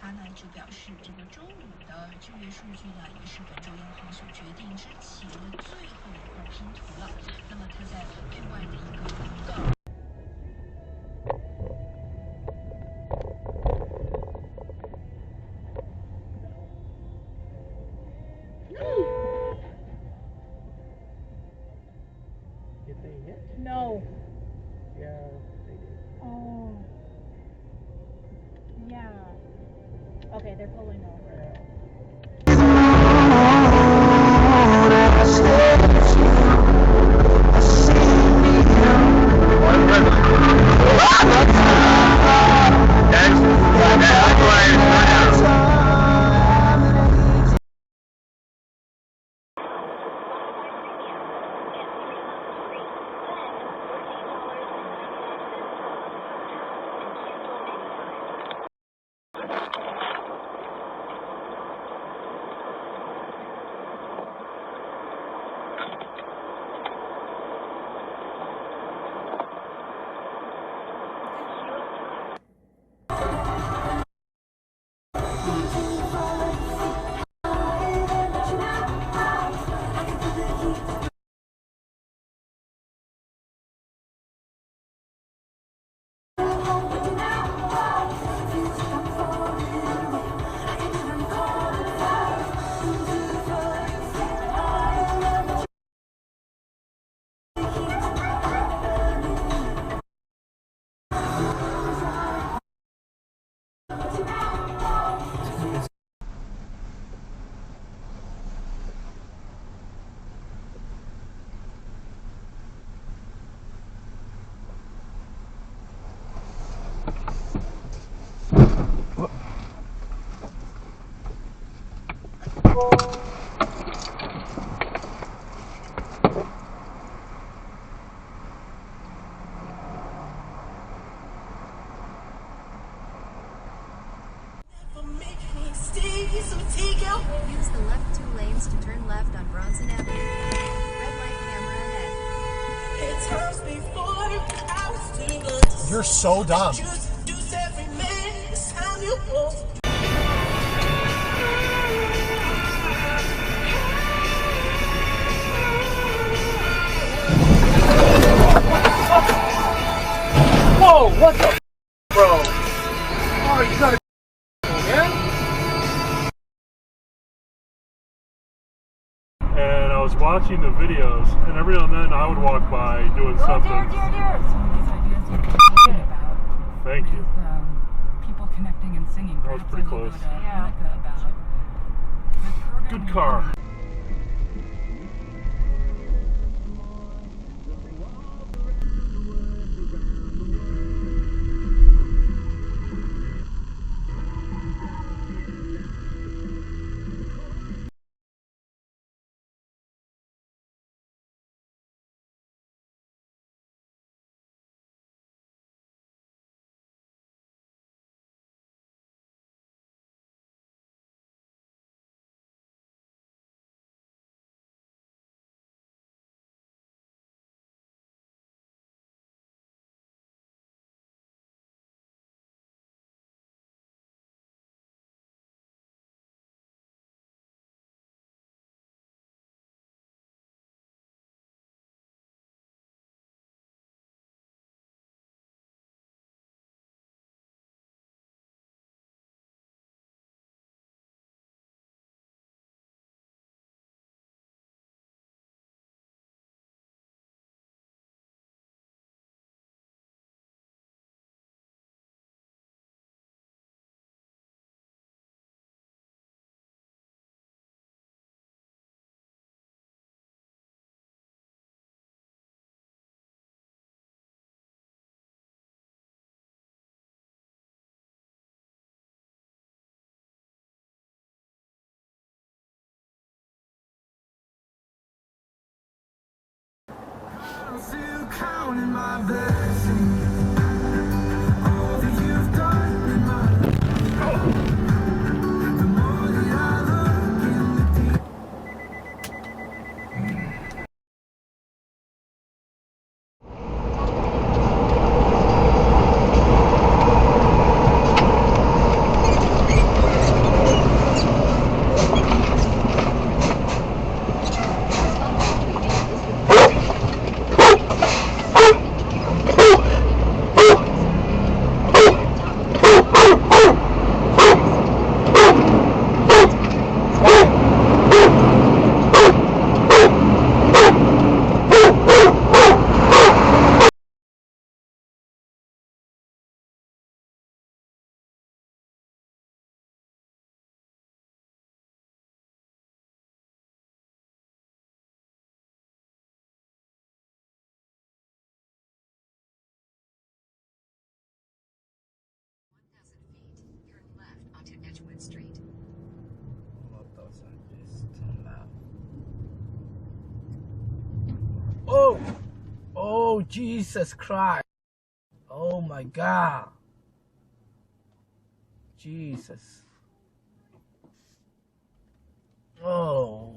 他呢就表示，这个周五的就业数据呢，也是本周央行所决定之前的最后一块拼图了。那么他在另外的一个公告。Did they hit? No. Yeah, they did. Oh. Yeah. Okay, they're pulling over. Use the left 2 lanes to turn left on Bronson Avenue. Red light camera ahead. You're so dumb. Whoa, what the bro? Oh, you gotta man. And I was watching the videos, and every now and then I would walk by doing something. Some of these ideas you can thinking about. Thank you. People connecting and singing. That was pretty close. Yeah. Good car. Still counting my blessings, all that you've done in my life. The more that I look in the deep. Jesus Christ. Oh my God. Jesus. Oh.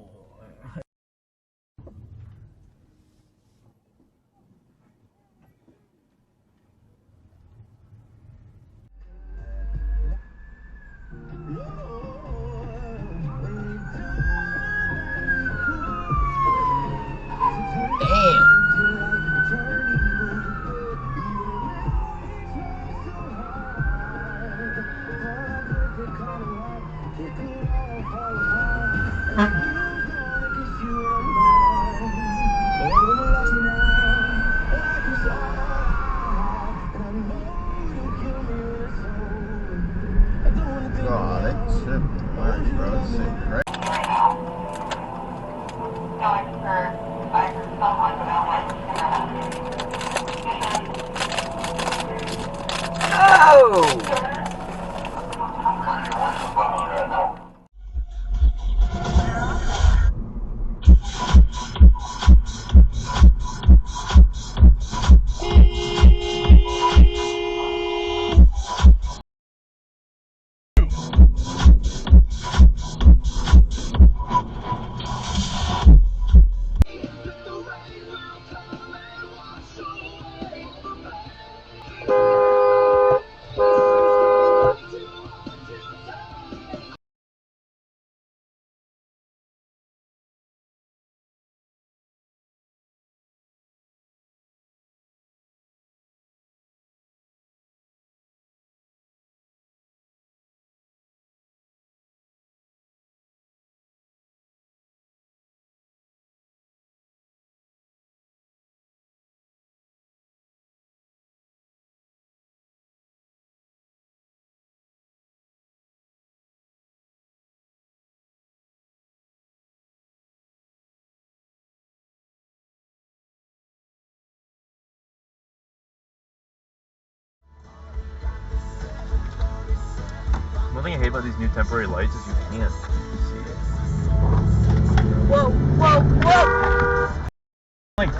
Oh, that shit works, bro. This shit great. One thing I hate about these new temporary lights is you can't see it. Whoa, whoa, whoa! Like,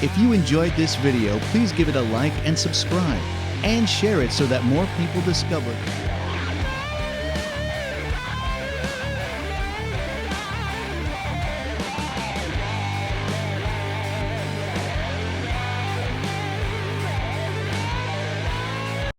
If you enjoyed this video, please give it a like and subscribe, and share it so that more people discover it.